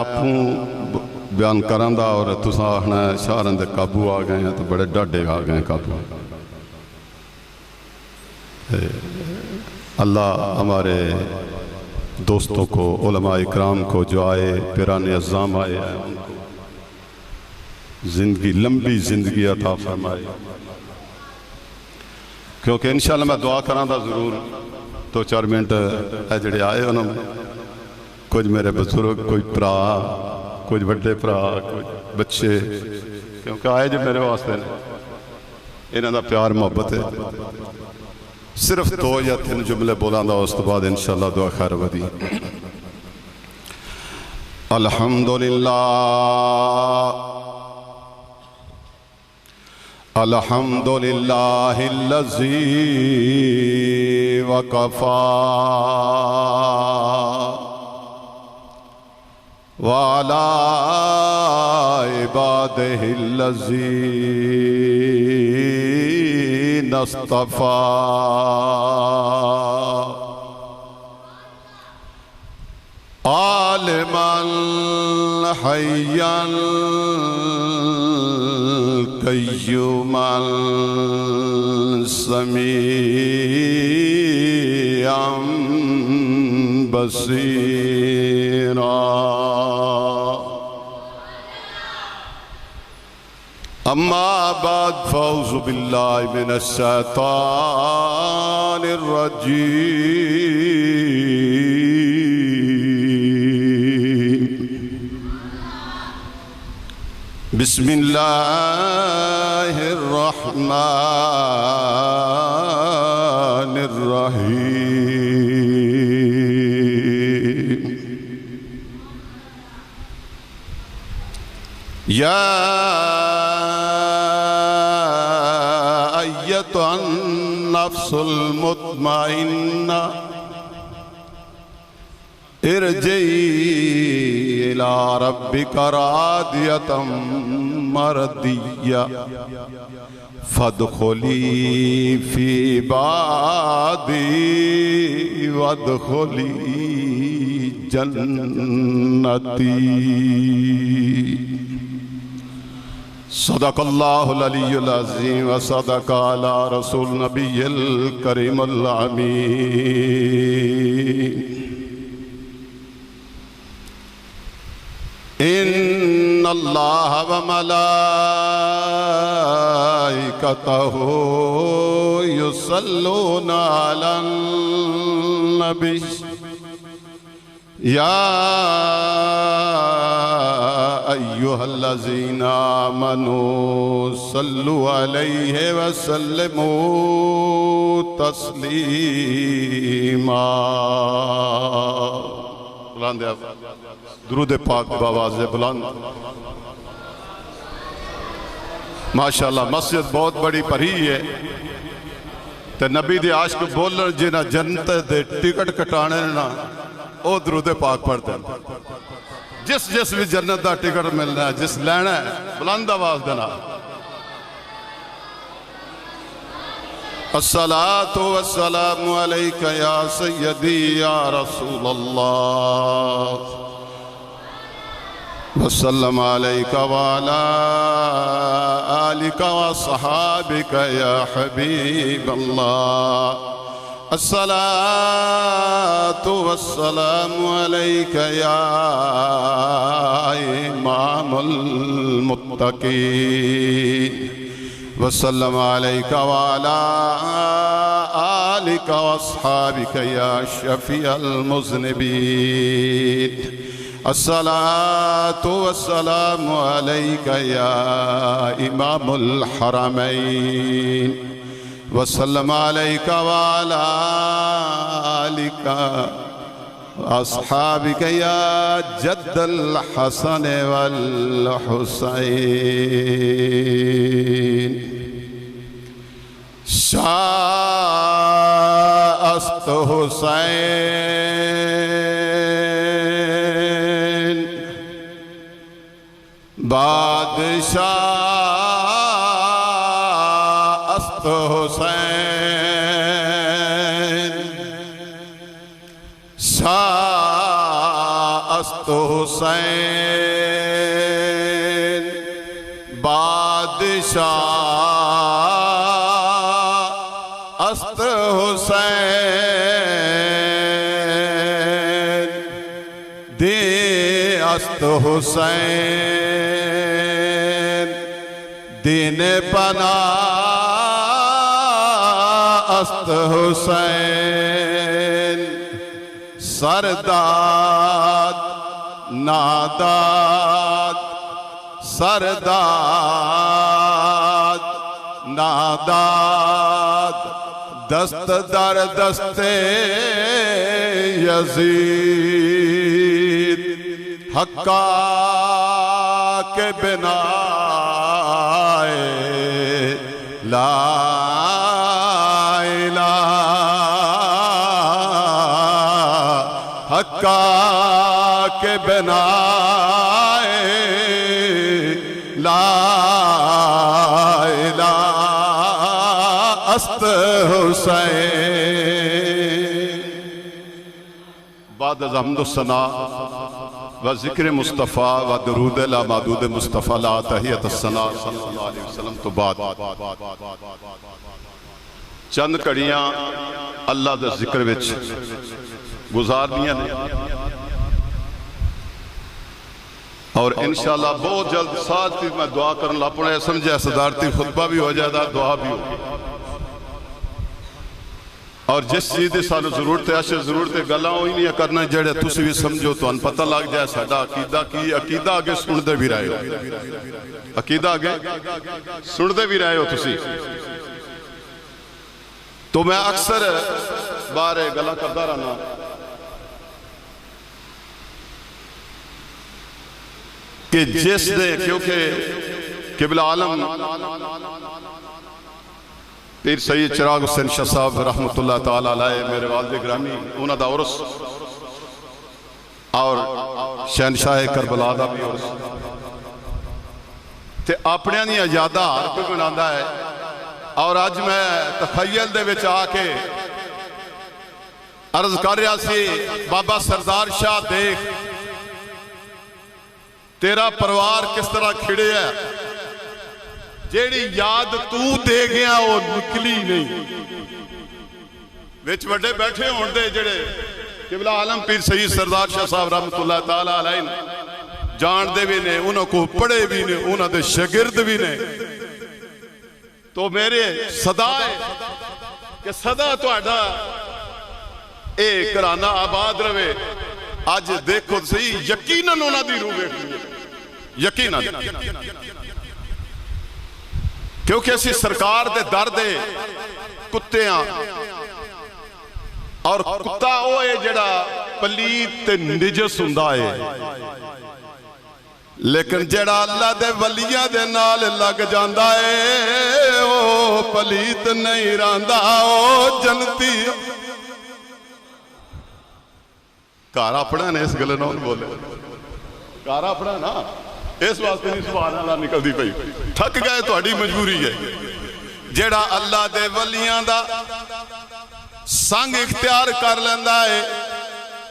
आपू बयान करां दा और तुसां आखना शाहरां दे काबू आ गए हैं तो बड़े डाडे आ गए काबू। अल्लाह हमारे दोस्तों को, उलमा इकराम को जो आए पिराने अज़ाम आए हैं उनको जिंदगी, लंबी जिंदगी अता फरमाए। क्योंकि इंशाअल्लाह मैं दुआ करां दा जरूर 2-4 मिनट है जिहड़े आए उन्होंने, कुछ मेरे बुजुर्ग, कोई भरा, कुछ बड़े भरा, कुछ बच्चे, क्योंकि आए जो मेरे वास्ते इन्हों का प्यार मोहब्बत है। सिर्फ 2 या 3 जुमले बोलांगा, उस तो बाद इंशाअल्लाह दुआ खैर वधी। अल्हम्दुलिल्लाह अल्हम्दुलिल्लाहिल्लज़ी वकफ़ा वाला इबादिहिल्लज़ीना इस्तफ़ा आलिमल हय्यल क़य्यूमल समीअम बसीरा। अम्मा बाद फ़ौज़ु बिल्लाहि मिनश शैतानिर रजीम। बिस्मिल्लाहिर रहमानिर रहीम। या अय्यतुहन नफ्सुल मुत्मइन्ना इरजिई इला रब्बिका रादियतम मरदिया फदखुली फी इबादी वदखुली जन्नती। सदक़ल्लाहुल अलियुल अज़ीम व सदक़ अला रसूल नबिय्यिल करीमिल अमीन। इन्नल्लाह व मलाइकतहु युसल्लूना अलन नबी या अय्युहल्लज़ीना आमनू सल्लु अलैहि व सल्लिमू तस्लीमा। बुलंद दुरूद पाक बावाज़े बुलंद। माशाअल्लाह मस्जिद बहुत बड़ी भरी है ते नबी दे आशिक बोलन जिन्हें जन्नत दे टिकट कटाने ना वो दुरूद पाक पढ़ते हैं। जिस जिस भी जन्नत का टिकट मिलना है, जिस लैना है, बुलंद आवाज़ देना अस्सलातु वस्सलामु अलैका या सय्यदी या रसूल अल्लाह वसल्लम अलैका वाला आलिका व सहाबिका या हबीब अल्लाह। अस्सलातु वस्सलामु अलैका या इमामुल मुत्तक़ीन वसल्लम अलैका वाला आलिका व अस्हाबिका या शफ़ीअल मुज़निबीन। अस्सलातु वस्सलामु अलैका या इमामुल हरमैन वसल्लम अलैका वाला आलिका अस्हाबिका या जद्दल हसन वल हुसैन। शाअस्त हुसैन बादशाह अस्त हुसैन शाह अस्त हुसैन बादशाह अस्त हुसैन दे अस्त हुसैन दिन पना अस्त हुसैन सरदाद नादाद सरदाद नादाद दस्त दर दस्ते यजीद हक्का के बिना ला हक्का के बिना ला अस्त हुसैन बाद हम्दुस्सना व ज़िक्र मुस्तफ़ा व दरूद ला मादूद मुस्तफ़ा ला तहियत सना सल्लल्लाहु अलैहि वसल्लम तो बाद चंद घड़ियां अल्लाह के जिक्र विच गुजारनियां ने और इंशाअल्लाह बहुत जल्द साथ ही मैं दुआ करन लग पड़ा समझा सदारती खुतबा भी हो जाएगा दुआ भी हो और जिस चीज़ की सानू जरूरत है ऐसे जरूरत है गल्लां ही नहीं करना जेड़े तुसी भी समझो तो पता लग जाए साडा अकीदा की अकीदा आगे सुनते भी रहे हो अकीदा आगे सुनते भी रहे हो तुसी तो मैं अक्सर बारे गल्लां करता रहना कि जिस दे क्योंकि किबला आलम पीर सैयद चिराग हुसैन शाह साहब रहमतुल्लाह ताला अलैह मेरे वालिद गिरामी उन्हां दा उर्स और शहनशाह करबला दा भी उर्स ते अपने दी यादां हर कोई मनांदा है और अज मैं तखय्युल दे विच आके अर्ज कर रहा सी बाबा सरदार शाह देख तेरा परिवार किस तरह खिड़े है जेड़ी याद तू दे गया वो निकली नहीं विच वड्डे बैठे होण दे जेड़े किबला आलम पीर सईद सरदार शाह साहब रहमतुल्लाह ताला अलैह जानते भी ने उन्होंने को पढ़े भी ने उन्होंने शागिर्द भी ने तो मेरे सदा है कि सदा तुहाडा ए घराना आबाद रवे अज देखो सही यकीनन उन्हां दी रूह वेखदी यकीनन क्योंकि असी सरकार दे दर दे कुत्ते और कुत्ता वो है जिहड़ा पलीत ते निजस हुंदा है लेकिन जिहड़ा अल्लाह दे वलियां दे नाल लग जांदा है वो पलीत नहीं रहिंदा ओ जन्नती घर अपना ने इस गल ना बोले घर अपना ना इस वास्ते नहीं सुभान अल्लाह निकलती पई थक गए तुहाडी मजबूरी है जेड़ा अल्लाह दे वलियां दा संग इख्तियार कर लेंदा है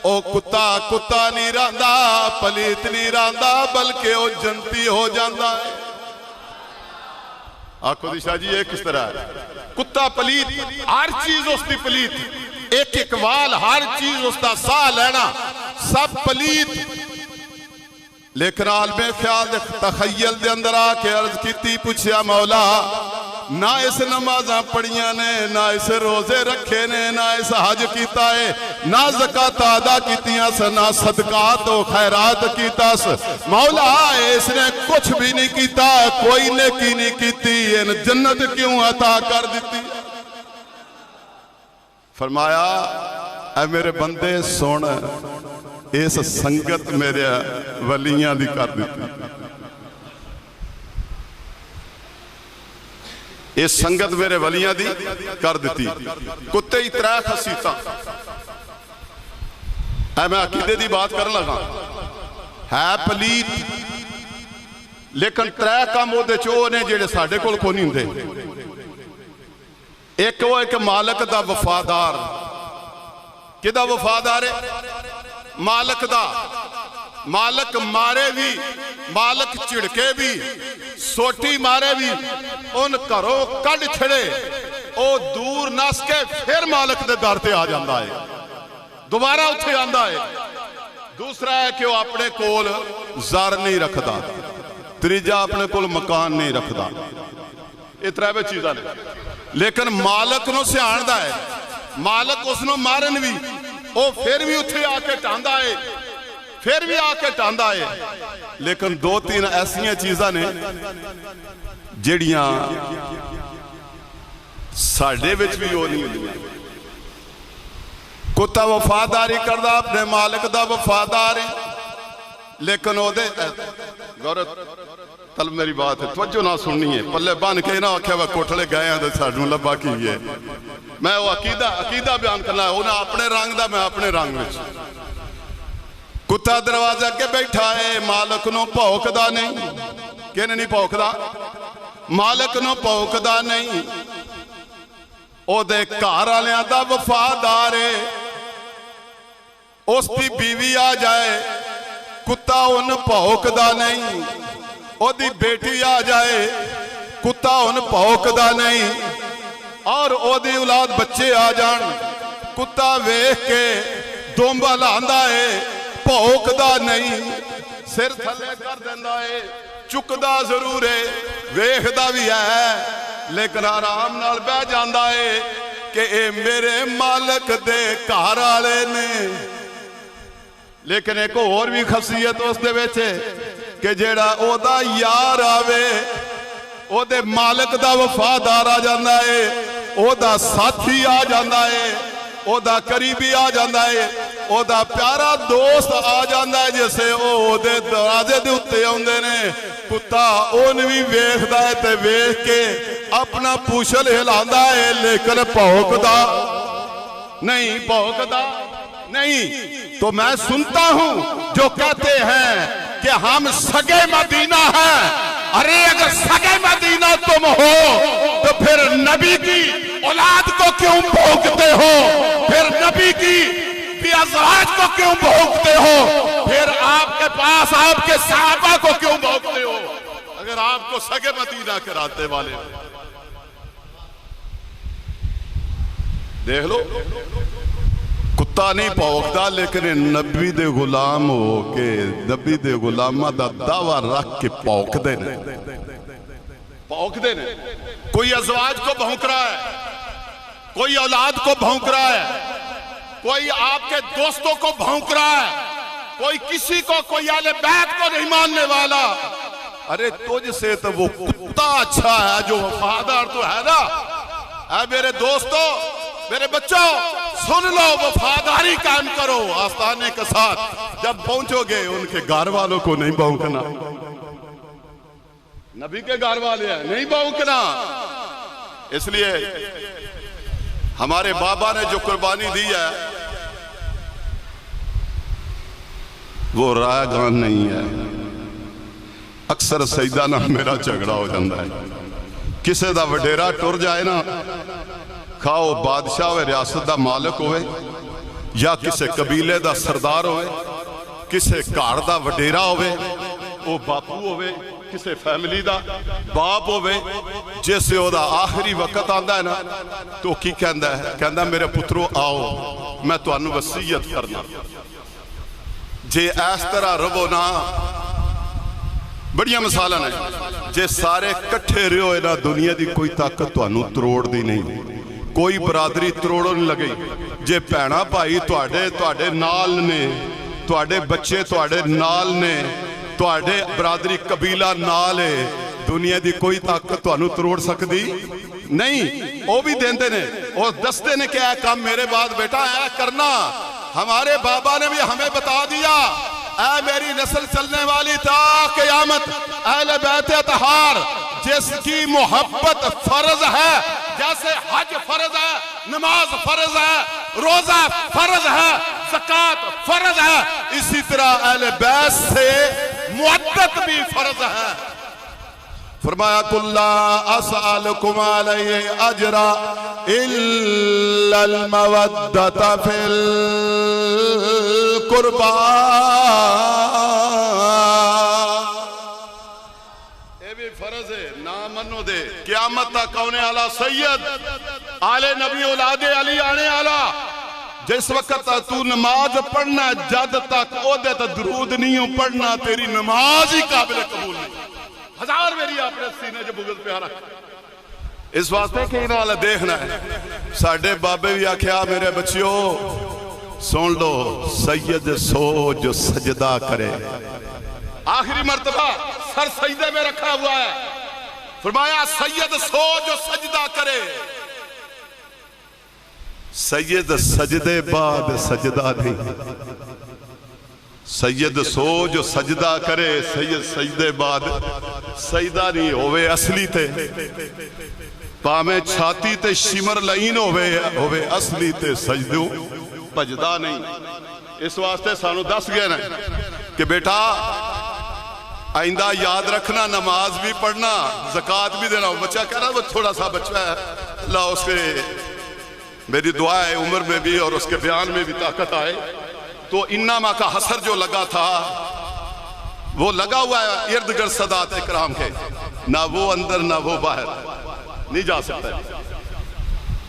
ओ कुत्ता कुत्ता नहीं रहिंदा पलीत नहीं रहिंदा बल्कि ओ जन्नती हो जांदा है आखो दी शाह जी ये किस तरह है कुत्ता पलीत हर चीज उसकी पलीत एक एक वाल हर चीज उसका साह लेना सब पलीत लेकिन आलमे ख्याल तखय्युल दे अंदर आके अर्ज की पूछया मौला ना इस नमाजा पढ़िया ने ना इस रोजे रखे ने ना इस हज किया है ना ज़कात अदा कीतियां स ना सदकात व खैरात कीता स मौला इसने कुछ भी नहीं किया कोई नेकी नहीं की इन जन्नत क्यों अता कर दी फरमाया ऐ मेरे बंदे सुन इस संगत मेरे वलियां दी कर दी इस संगत मेरे वलियां दी कर दी कुत्ते ही त्रै खसीता मैं अकीदे दी बात कर लगा है पलीत लेकिन त्रै काम ओदे चो ने जेड़े साडे कोल कोई नहीं हुंदे एक वो एक मालक दा वफादार किदा वफादार है मालक दा मालक मारे भी, मालक झिड़के भी, सोटी मारे भी, उन घरों कढ़ छड़े, वो दूर नस के फिर मालक के दर ते आ जाता है, दोबारा उत्थे आंदा है। दूसरा है कि वह अपने कोल ज़र नहीं रखता, तीजा अपने कोल मकान नहीं रखता। ये त्रै चीज़ां ने, लेकिन मालक नूं सियाणदा है, मालक उसनूं मारन भी, वो फिर भी उत्थे आके टांदा है, फिर भी आके टांदा है। लेकिन दो तीन ऐसियां चीज़ां ने जिहड़ियां साडे विच भी वो नहीं होंदियां। कुत्ता वफादारी करदा अपने मालिक दा वफादार है, लेकिन ओदे गौरव तल मेरी बात है, तवज्जो ना सुननी है, पल्ले बन के ना आख्या वा कोठले गए हैं तो सानू लब्बा की है। मैं वो अकीदा बयान करना है, उन्हें अपने रंग दा, मैं अपने रंग विच। कुत्ता दरवाजे अगे बैठा है, मालक नूं भौंकदा नहीं, किहने नहीं भौंकदा, मालक नूं भौंकदा नहीं, ओदे घर वालियां दा वफादार है। उसकी बीवी आ जाए, कुत्ता उन भौंकदा नहीं, ओदी बेटी आ जाए, कुत्ता उन भौंकदा नहीं, और ओदी औलाद बच्चे आ जान, कुत्ता वेख के दुंब हिलांदा है, भौंकदा नहीं, सिर थले कर देंदा है, चुकदा जरूर है, वेखदा भी है, लेकिन आराम नाल बह जांदा है कि ए मेरे मालक दे घर वाले ने। लेकिन एक होर भी खसीयत उस दे विच कि जेड़ा ओदा यार आवे, ओदे मालक दा वफादार आ जांदा है, ओदा साथी आ जांदा है, ओदा करीबी आ जांदा है, ओदा प्यारा दोस्त आ जांदा है, जिसे ओदे दरवाजे दे उत्ते आउंदे ने। कुत्ता ओन भी वेखदा है ते वेख के अपना पूछल हिलांदा है, लेकिन भौंकदा नहीं, भौंकदा नहीं। तो मैं सुनता हूं जो कहते हैं कि हम सगे मदीना हैं। अरे अगर सगे मदीना तुम हो तो फिर नबी की औलाद को क्यों भौंकते हो, फिर नबी की अज़वाज को क्यों भौंकते हो, फिर आपके पास आपके सहाबा को क्यों भौंकते हो, अगर आपको सगे मदीना कराते वाले। देख लो, कुत्ता नहीं भौंकता, लेकिन नबी दे गुलाम हो के नबी दे गुलामां दा दावा रख के भौंकदे ने, भौंकदे ने। कोई अज़वाज को भौंक रहा है, कोई औलाद को भौंक रहा है, कोई आपके दोस्तों को भौंक रहा है, कोई किसी को, कोई आले बैत को नहीं मानने वाला। अरे तुझसे तो वो कुत्ता अच्छा है जो वफादार तो है ना। है मेरे दोस्तों, मेरे बच्चों, सुन लो, वफादारी कायम करो आस्ताने के साथ। जब पहुंचोगे उनके घर वालों को नहीं भौंकना, नबी के घर वाले हैं, नहीं भौंकना। इसलिए हमारे बाबा ने जो कुर्बानी दी है वो रायगान नहीं है। अक्सर सईदा ना मेरा झगड़ा हो जाता है, किसी का वडेरा टुर जाए ना, खाओ बादशाह हो, रियासत का मालिक होवे, या किसी कबीले का सरदार होवे, किसी घर का वडेरा होवे, वो बापू होवे, किसी फैमिली का बाप होवे, जिस ओदा आखिरी वक्त आंदा है ना तो की कहंदा है, कहंदा मेरे पुत्रो आओ मैं तुहानू वसीयत करना, जे इस तरह रवो ना। बड़िया मिसाल ने, जे सारे कट्ठे रहो ना, दुनिया की कोई ताकत तुहानू तरोड़ दी नहीं, कोई बरादरी तरोड़न नहीं लगी। जे भैणा भाई तुहाडे नाल ने, तुहाडे बच्चे तुहाडे नाल ने, तुहाडे बरादरी कबीला नाल है, दुनिया की कोई ताकत तुहानू तरोड़ सकती नहीं। वो भी देंदे ने, वो दसते ने कि यह काम मेरे बाद बेटा ऐ करना। हमारे बाबा ने भी हमें बता दिया, ऐ मेरी नस्ल चलने वाली ता क़यामत, अहले बैत अतहार, जिसकी मोहब्बत फर्ज है, जैसे हज फर्ज है, नमाज फर्ज है, रोजा फर्ज है, ज़कात फर्ज है, इसी तरह अहले बैत से मुअद्दत भी फर्ज है। फरमाया कुल्ला असअलुकुम अलैहि अजरा इल्लल मवद्दत फिल कुर्बा। तमन्नो दे क़यामत तक कौने आला सैयद आले नबी औलादे अली आने आला जिस वक्त तू नमाज पढ़ना जद तक ओदे तो दरूद नहीं पढ़ना तेरी नमाज ही काबिल कबूल नहीं। हजार मेरी अपने सीने च बुगल प्यारा इस वास्ते कि इन्हां देखना है। साडे बाबे भी आख्या मेरे बच्चियों सुन लो सैयद सो जो सजदा करे। आखिरी मर्तबा सर सजदे में रखा हुआ है। फरमाया सैयद सो जो सजदा करे। सैयद सजदे बाद सजदा नहीं। सैयद सो जो सजदा करे सैयद सजदे बाद सजदा नहीं होवे। असली ते भावें छाती ते शिमर लाइन होवे असली ते सजदू भजदा नहीं। इस वास्ते सानू दस गए ना कि बेटा आइंदा याद रखना नमाज भी पढ़ना ज़कात भी देना। बच्चा कह रहा वो थोड़ा सा बच्चा है अल्लाह उसके मेरी दुआ है उम्र में भी और उसके बयान में भी ताकत आए। तो इन्नामा का हसर जो लगा था वो लगा हुआ है इर्द गिर्द सदात इकराम के, ना वो अंदर ना वो बाहर नहीं जा सकता।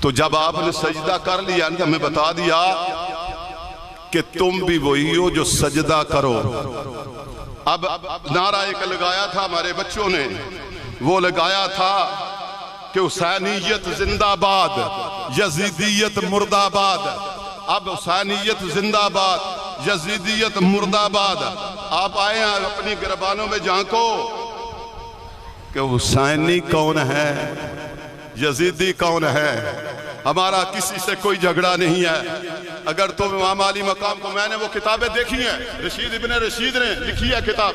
तो जब आपने सजदा कर लिया ना हमें बता दिया कि तुम भी वही हो जो सजदा करो। अब नारा एक लगाया था हमारे बच्चों ने, वो लगाया था कि हुसैनियत जिंदाबाद यजीदियत मुर्दाबाद। अब हुसैनियत जिंदाबाद यजीदियत मुर्दाबाद। आप आए हैं अपनी गिरबानों में झांको कि हुसैनी कौन है यजीदी कौन है। हमारा किसी से कोई झगड़ा नहीं है। अगर तुम इमाम अली मकाम को, मैंने वो किताबें देखी हैं, रशीद इब्ने रशीद ने लिखी है किताब,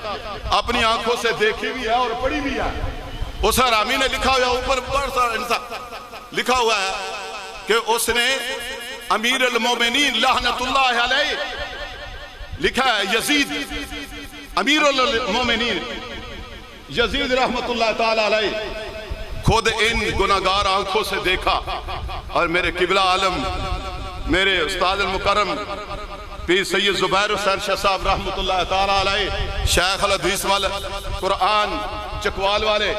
अपनी आंखों से देखी भी है और पढ़ी भी है। उस हरामी ने लिखा हुआ ऊपर लिखा हुआ है कि उसने अमीर अल मोमिनीन लानतुल्लाह अलैह लिखा है। यजीद अमीर अल मोमिनीन यजीद रहमतुल्लाह ताला अलैह खुद इन गुनाहगार आंखों से देखा। और मेरे किबला आलम मेरे उस्ताद अल मुकर्रम पीर सैयद जुबैर हुसैन शाह साहब रहमतुल्लाह ताला अलैह शेख अल हदीस वाले कुरान चकवाल वाले,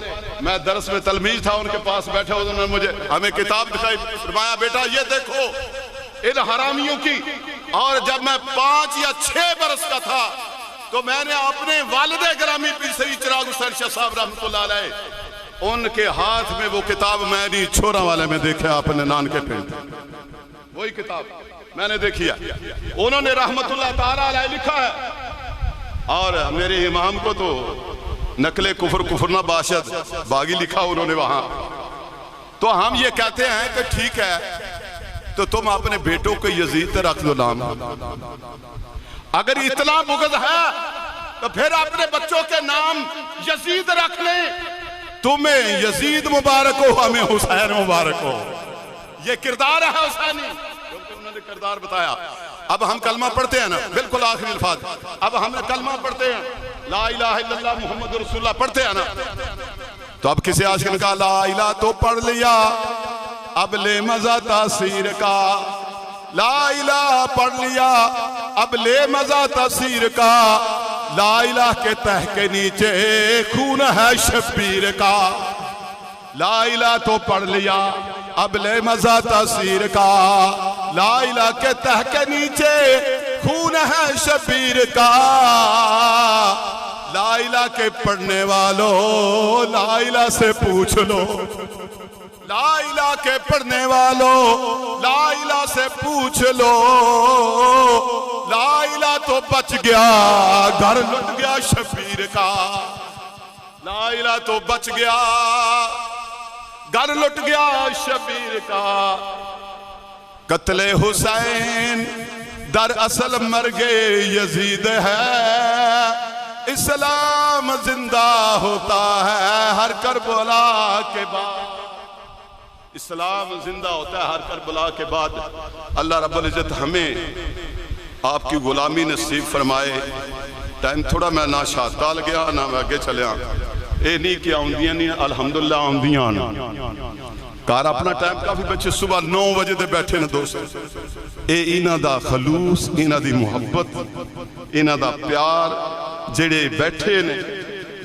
मैं दरस में तलमीज था उनके पास बैठे, उन्होंने मुझे हमें किताब दिखाई। फरमाया बेटा ये देखो इन हरामियों की। और जब मैं 5 या 6 बरस का था तो मैंने अपने वालिदे गिरामी पीर सैयद चिराग हुसैन शाह साहब रहमतुल्लाह अलैह उनके हाथ में वो किताब मैंने छोरा वाले में देखा अपने नान के पेट, वही किताब मैंने देखी है। उन्होंने रहमतुल्लाह ताला अलैह लिखा है। और मेरे इमाम को तो नकले कुफर कुफर ना बाशद बागी लिखा उन्होंने वहां। तो हम ये कहते हैं कि ठीक है तो तुम अपने बेटों को यजीद रख दो नाम। अगर इतना बुग़्ज़ है तो फिर अपने बच्चों के नाम यजीद रख ले। तुम्हें यजीद मुबारक हो, हमें हुसैन मुबारक हो। ये किरदार है हुसैनी, क्योंकि उन्होंने किरदार बताया। अब हम कलमा पढ़ते हैं ना, बिल्कुल आखिरी अल्फाज। अब हम कलमा पढ़ते हैं ला इलाहा इल्लल्लाह मुहम्मद रसूलुल्लाह पढ़ते हैं ना। तो अब किसी आशिक ने कहा ला इलाहा तो पढ़ लिया, अब ले मजा तासीर का। ला इलाहा पढ़ लिया, अब ले मजा तासीर का। ला इलाहा के तह के नीचे खून है शब्बीर का। ला इलाहा तो पढ़ लिया, अब ले मजा तासीर का। ला इलाहा के तह के नीचे खून है शब्बीर का। ला इलाहा के पढ़ने वालों ला इलाहा से पूछ लो। ला इलाहा के पढ़ने वालों ला इलाहा से पूछ लो। ला इलाहा तो बच गया, घर लुट गया शबीर का। ला इलाहा तो बच गया, घर लुट गया शबीर का। कत्ले हुसैन दरअसल मर गए यजीद है। इस्लाम जिंदा होता है हर करबला के बाद। इस्लाम जिंदा होता है हर करबला के बाद। अल्लाह रब्बुल इज्जत हमें आपकी गुलामी नसीब फरमाए। टाइम थोड़ा मैं ना शाताल गया ना मैं अगे चलिया। ये नहीं कि आउंदियां नहीं, अल्हम्दुलिल्लाह आउंदियां घर अपना टाइम। काफी बच्चे सुबह 9 बजे ते बैठे ने दोस्त। ये इन्हां दा खलूस, इन्हां दी मुहब्बत, इन्हां दा प्यार जेड़े बैठे ने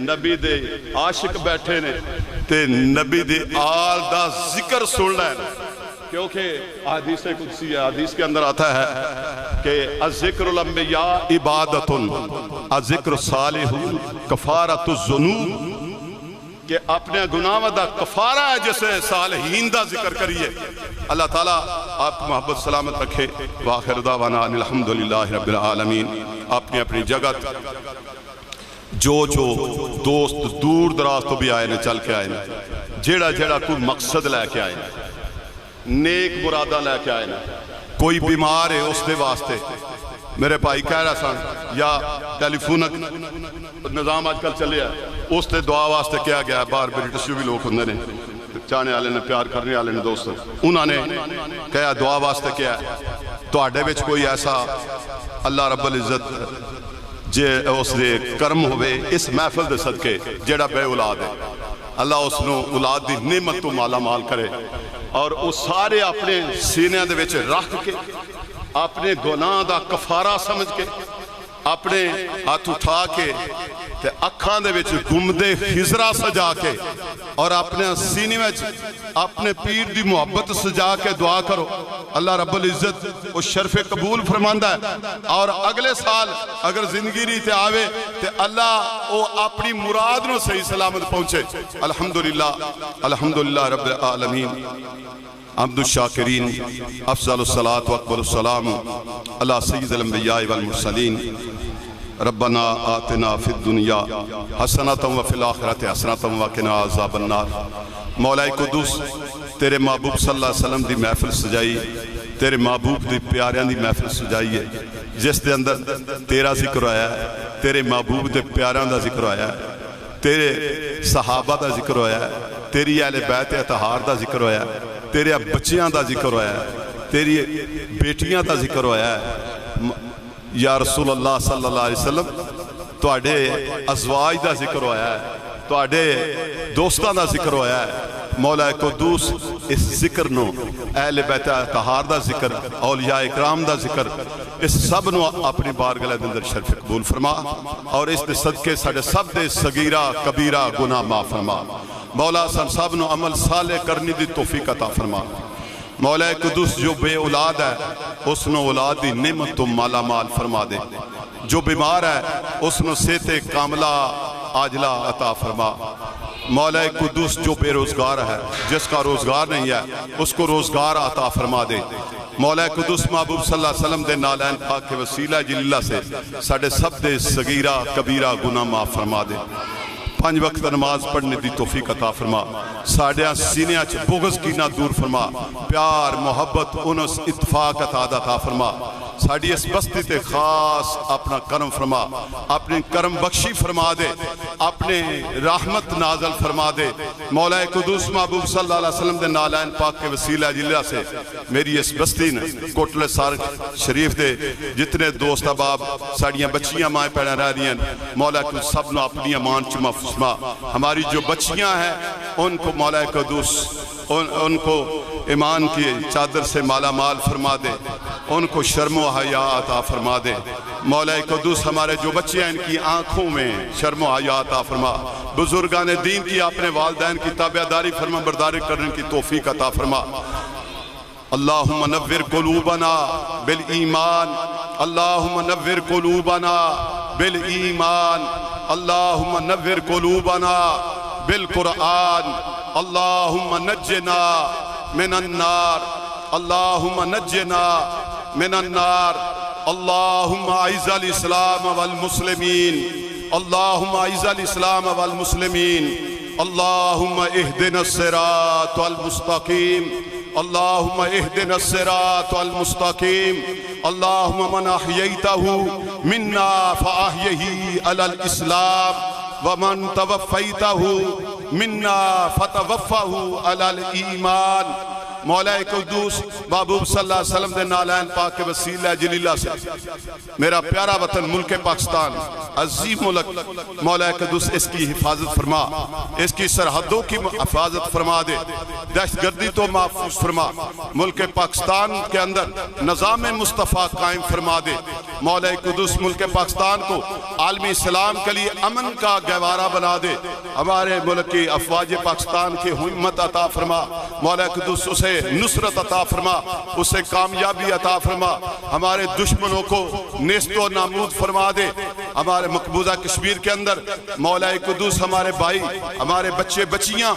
नबी दे आशिक बैठे ने ते नबी दे आल दा जिक्र सुन लें, क्योंकि हदीस कुदसी है, हदीस के अंदर आता है कि अज़िक्रुल अंबिया इबादतुन अज़िक्र सालिहून कफारतुज़ ज़ुनूब, कि अपने गुनाहों दा कफारा है जिसे सालिहीन दा जिक्र करिए। अल्लाह ताला आप मोहब्बत सलामत रखे। वाखिर दावाना अल्हम्दुलिल्लाहि रब्बिल आलमीन। अपनी अपनी जगह जो दोस्त दूर दराज तो भी आए ने, चल के आए ने, जेड़ा जेड़ा कोई मकसद लैके आए ने, नेक मुरादा लैके आए ने, कोई बीमार है उसके वास्ते। मेरे भाई कह रहा सन या टेलीफोनक निज़ाम अजकल चलिया, उससे दुआ वास्ते क्या गया। बाहर ब्रिटिश भी लोग होंगे ने, चाहने वाले ने, प्यार करने वाले ने, दोस्त उन्होंने कहा दुआ वास्ते क्या तुहाडे विच कोई ऐसा अल्लाह रब्बुल इज़्ज़त जे उसदे कर्म होवे इस महफिल दे सदके जेड़ा बे औलाद है, अल्लाह उसनू औलाद दी नेमत तो माला माल करे और वो सारे अपने सीने दे विच रख के अपने गुनाह दा कफारा समझ के अपने हाथ उठा के ते अखां दे विच गुमदे खिजरा सजा के और अपने सीने में अपने पीर दी मोहब्बत सजा के दुआ करो। अल्लाह रब्बुल इज़्ज़त वो शर्फ़े कबूल फरमांदा है और अगले साल अगर जिंदगी री ते आवे ते अल्लाह वो अपनी मुराद नूं सही सलामत पहुंचे। अल्हम्दुलिल्लाह अल्हम्दुलिल्लाह रब्बिल आलमीन। अब्दुल शाकिरीन अफ़ज़लुस सलात व अकबरुस सलाम अला सय्यिदिल अंबिया वल मुरसलीन। रब्बना आतिना फिद दुनिया हसनतम व फिल आखिरति हसनतम व क़िना अज़ाबन नार। मौला कुद्दूस तेरे महबूब सल्लल्लाहु अलैहि वसल्लम दी महफिल सजाई, तेरे महबूब दी प्यारियां दी महफिल सजाई है जिस दे अंदर तेरा जिक्र होया, तेरे महबूब दे प्यारियां दा जिक्र होया, तेरे सहाबा दा जिक्र होया, तेरी अहले बैत अतहार दा जिक्र होया, तेरे बच्चियां दा जिक्र होया, तेरी बेटियां दा जिक्र होया। या रसूल अल्लाह सल्लल्लाहु अलैहि वसल्लम तुहाडे अज़वाज दा जिक्र होया है, तुहाडे दोस्तां दा जिक्र होया है। मौला कुद्दूस इस जिक्र नो अहले बैत अतहार दा जिक्र, औलिया इकराम दा जिक्र, इस सब नो अपनी बारगाह दे अंदर शर्फ कबूल फरमा और इस दे सदके साडे सब दे सगीरा कबीरा गुनाह माफ फरमा। मौला सब नो अमल साले करने की तौफीक अता फरमा। मौला कुद्दूस जो बे औलाद है उसनो औलाद की नेमत तो माला माल फरमा दे, जो बीमार है उसनो सेहते कामला आजला अता फरमा। मौला कुद्दूस जो बेरोजगार है, जिसका रोजगार नहीं है, उसको रोजगार अता फरमा दे। मौला कुद्दूस महबूब सल्लल्लाहु अलैहि वसल्लम दे नालैन पाक के वसीला जिल्ला से साडे सब दे सगीरा कबीरा गुनाह माफ फरमा दे। 5 वक्त नमाज पढ़ने की तौफीक अता फरमा। साढ़े सीनिया च बुग़्ज़ कीना दूर फरमा, प्यार मोहब्बत उनस इत्तफाक अता फरमा। साड़ी इस बस्ती ते खास अपना करम फरमा, अपनी करम बख्शी फरमा दे, अपने रहमत नाजल फरमा दे। मौला कुद्दूस महबूब सल्लल्लाहु अलैहि वसल्लम दे नालैन पाक के वसीला जिला से मेरी इस बस्ती ने कोटले सार शरीफ दे जितने दोस्त अहबाब साड़ियाँ बच्चियाँ माएँ पैदा रह रही हैं, मौला कुछ सब नो अपनी अमान च महफूज़। हमारी जो बच्चियाँ हैं उनको मौला कुद्दूस उनको ईमान की चादर से माला माल फरमा दे, उनको शर्म व हया अता फरमा दे। मौला कुद्दूस हमारे जो बच्चे हैं इनकी आँखों में शर्म व हया अता फरमा। बुजुर्गान दीन की अपने वालिदैन की ताबेदारी फरमा बरदारी करने की तौफीक अता फरमा। अल्लाहुम्मा नव्विर कुलूबना बिल ईमान, अल्लाहुम्मा नव्विर कुलूबना बिल ईमान, अल्लाहुम्मा नव्विर कुलूबना बिल कुरआन, अल्लाहुम्मा नज्जिना मिनन नार, अल्लाहुम्मा नज्जिना मिनन नार, अल्लाहुम्मा अइज़्ज़िल इस्लाम वल मुस्लिमीन, अल्लाहुम्मा अइज़्ज़िल इस्लाम वल मुस्लिमीन, अल्लाहुम्मा इहदिनस सिरातल मुस्तकीम, अल्लाहुम्मा इहदिनस सिरातल मुस्तकीम, अल्लाहुम्मा मन अहयैतहु मिन्ना फअहयिही अलल इस्लाम व मन तवफ़्फ़ैतहु मिन्ना फतवफ़्फ़हु अलल ईमान। मौला कुद्दूस महबूब सल्लल्लाहु अलैहि वसल्लम दे नालैन पाक के वसीला जलीला से मेरा प्यारा वतन मुल्क पाकिस्तान अजीम मुल्क मौला कुद्दूस इसकी हिफाजत फरमा, इसकी सरहदों की हिफाजत फरमा दे, दहशतगर्दी तो महफूज फरमा, मुल्क पाकिस्तान के अंदर निज़ाम मुस्तफ़ा कायम फरमा दे। मौला कुद्दूस मुल्क पाकिस्तान को आलमी इस्लाम के लिए अमन का गहवारा बना दे। हमारे मुल्क की अफवाज पाकिस्तान की हिम्मत अता फरमा, मौला कुद्दूस उसे नुसरत अता फरमा, उसे कामयाबी अता फरमा, हमारे दुश्मनों को नेस्तो नामूद फरमा दे। हमारे मकबूजा कश्मीर के अंदर मौला कुद्दूस हमारे भाई, हमारे बच्चे बच्चियां,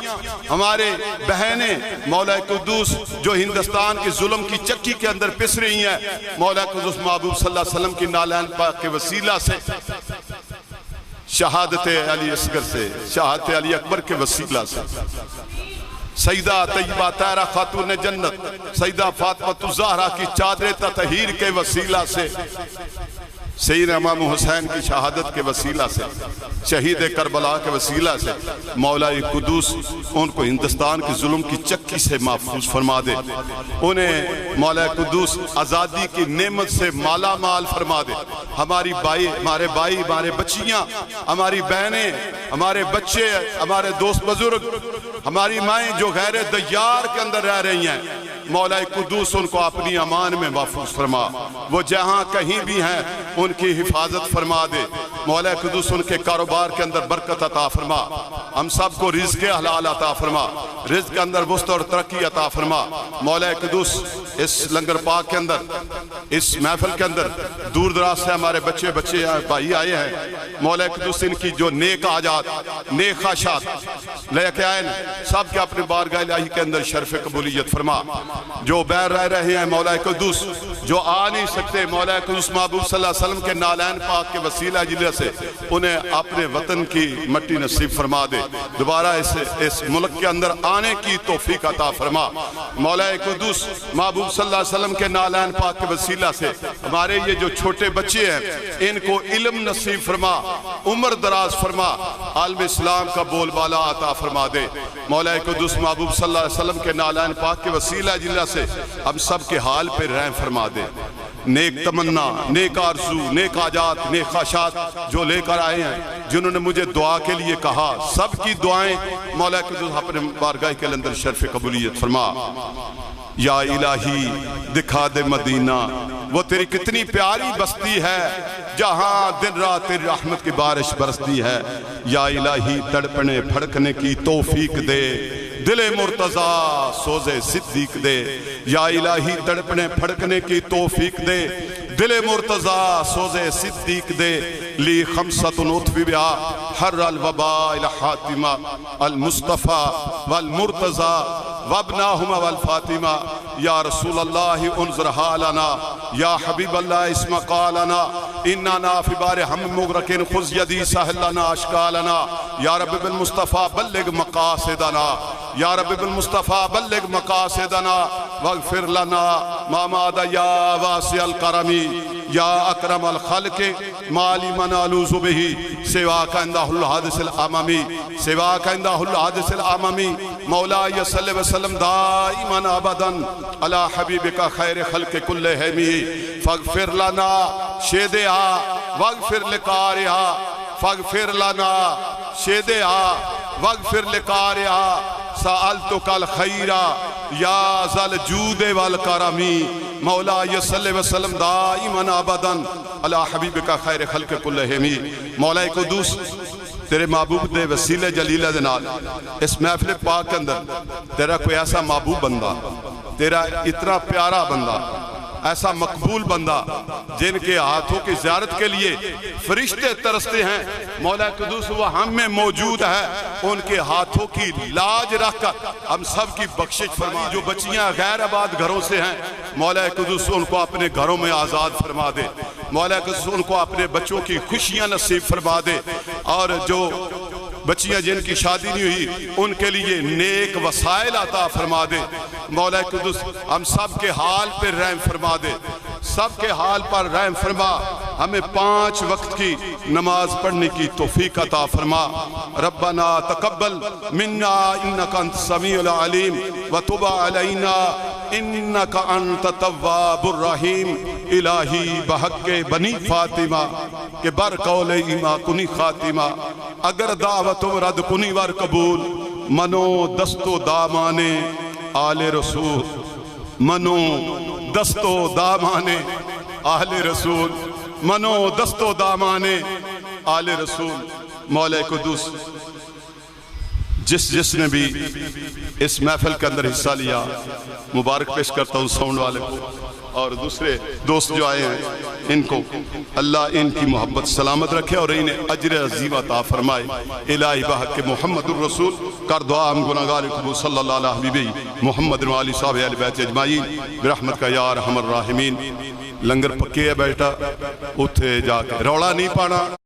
हमारे बहनें मौला कुद्दूस जो हिंदुस्तान की जुल्म की चक्की के अंदर पिस रही हैं, मौला कुद्दूस महबूब सल्लल्लाहु अलैहि वसल्लम की नालैन पाक के वसीला से, शहादत अली असगर से, शहादत अली अकबर के वसीला से, सईदा तैयबा तारा खातून जन्नत सईदा फातिमा ज़हरा की चादर ततहीर के वसीला से, सैयदना इमाम हुसैन की शहादत के वसीला से, शहीद करबला के वसीला से मौला कुद्दूस उनको हिंदुस्तान की जुल्म की चक्की से महफूज फरमा दे। उन्हें मौला कुद्दूस आज़ादी की नेमत से माला माल फरमा दे। हमारे भाई, हमारे बच्चियां, हमारी बहनें, हमारे बच्चे, हमारे दोस्त बुजुर्ग, हमारी माएँ जो गैर दयार के अंदर रह रही हैं, मौला कुद्दूस उनको अपनी अमान में महफूज फरमा। वो जहाँ कहीं भी हैं उनकी हिफाजत फरमा दे। मौला कुद्दूस उनके कारोबार के अंदर बरकत अता फरमा, हम सबको रिज़्क़ हलाल अता फरमा, रिज़्क़ के अंदर वुस्त और तरक्की अता फरमा। मौला कुद्दूस इस लंगर पाक के अंदर, इस महफिल के अंदर दूर दराज से हमारे बच्चे भाई आए हैं, मौला कुद्दूस इनकी जो नेक आजात नेक ख़ाहिशात लेके आए न, सब के अपने बारगाह इलाही के अंदर शर्फ़ कबूलियत फरमा। जो बैर रह रहे हैं मौला कुद्दूस, जो आ नहीं सकते, मौला कुद्दूस महबूब सल्लल्लाहु अलैहि वसल्लम के नालैन पाक के वसीला जिले से उन्हें अपने वतन की मट्टी नसीब फरमा दे। दोबारा इस मुल्क के अंदर आने की तौफीक अता फरमा। मौला कुद्दूस महबूब सल्लल्लाहु अलैहि वसल्लम के नालैन पाक के वसीला से हमारे ये जो छोटे बच्चे हैं इनको इल्म नसीब फरमा, उम्र दराज फरमा, आलम इस्लाम का बोलबाला अता फरमा दे। मौला कुद्दूस महबूब सल्लल्लाहु अलैहि वसल्लम के नालैन पाक के वसीला जिला से हम सब के हाल पे रहम फरमा दे। नेक तमन्ना, नेक आरज़ू, नेक आजात, नेक ख़ाहिशात जो लेकर आए हैं, जिन्होंने मुझे दुआ के लिए कहा, सबकी दुआएं मौला कुद्दूस अपने बारगाह के अंदर शर्फ़ कबूलियत फरमा। या इलाही दिखा दे मदीना, वो तेरी कितनी प्यारी बस्ती है जहाँ दिन रात तेरी रहमत की बारिश बरसती है। या इलाही तड़पने फड़कने की तौफीक दे, दिले मुर्तज़ा सोज़े सिद्दीक दे। या इलाही तड़पने फड़कने की तौफीक दे, दिले मुर्तज़ा सोज़े सिद्दीक दे। ली खमसतुन उतबिया हर अल वबा इल हातिमा अल मुस्तफ़ा वल मुर्तज़ा वबनाहुमा वल फातिमा। या रसूल अल्लाह उन्ज़ुर हालना, या हबीब अल्लाह इस्मा क़ालना, इन्ना नाफ़ी बार हम मुग़रक़िन खुज़ यदी सहलना अशकालना। या रब्बी बिल मुस्तफ़ा बल्लिग मक़ासिदना, या रब्बी बिल मुस्तफ़ा बल्लिग मक़ासिदना वग़फ़िर लना मा मादा या वासिअल करमी या अकरमल ख़ल्क़ि माली मनालूज़ु बिही सिवा का इंदहुल हादिसिल अममी, सिवा का इंदहुल हादिसिल अममी। मौला सल्लल्लाहु अलैहि वसल्लम दाइमन अबदन अला हबीबिका खैर खल्क़ि कुल्लिहिम फ़ग़फ़िर लना शेदहा वग़फ़िर लिकारिहा, फ़ग़फ़िर लना शेदहा वग़फ़िर लिकारिहा। सअलतुकल खैरा या ज़ल जूदे वल करमी। मौला सल्लल्लाहु अलैहि वसल्लम दाइमन अबदन अला हबीबिका खैर खल्क़ि कुल्लिहिम। मौला कुद्दूस तेरे महबूब दे वसीले जलीला दे नाल इस महफिल पाक के अंदर तेरा कोई ऐसा महबूब बंदा, तेरा इतना प्यारा बंदा, ऐसा मकबूल बंदा जिनके हाथों की ज़ियारत के लिए फरिश्ते तरसते हैं, मौला कुद्दूस वो हम में मौजूद है। उनके हाथों की लाज रखकर हम सब की बख्शिश फरमा। जो बच्चियां गैर आबाद घरों से हैं, मौला कुद्दूस उनको अपने घरों में आज़ाद फरमा दे। मौला कुद्दूस उनको अपने बच्चों की खुशियां नसीब फरमा दे। और जो बच्चियां जिनकी शादी नहीं हुई उनके लिए नेक वसाइल अता फरमा दे। मौला कुद्दूस हम सब के हाल पर रहम फरमा दे, सब के हाल पर रहम फरमा। हमें 5 वक्त की नमाज पढ़ने की तौफीक अता फरमा। रब्बना तकब्बल मिन्ना इन्नका अंत समीउल अलीम व तुब अलैना इन्नका अंत तव्वाबुर रहीम। इलाही बहक़्क़े बनी फातिमा के बर कौले इमा कुनी खातिमा। अगर दावत रद कुनी वर कबूल मनो दस्तो दामाने आले रसूल। मनो दस्तो दामाने आले रसूल। मनो दस्तो दामाने आले रसूल। मौला कुद्दूस जिसने भी इस महफिल के अंदर हिस्सा लिया मुबारक पेश करता हूँ साउंड वाले को और दूसरे दोस्त जो आए हैं इनको अल्लाह इनकी मोहब्बत सलामत रखे और इन्हें अजर अज़ीम अता फरमाए। इलाही बहक़्क़े मुहम्मदुर रसूल कर दुआ हम गुनहगार कबूल सल्लल्लाहु अलैहि हबीबी मुहम्मद व आलि सहाबी अहले बैत अजमाइन बिरहमत का या अरहमर राहिमीन। लंगर पक्के है बेटा, उत्थे जाके रौला नहीं पाना।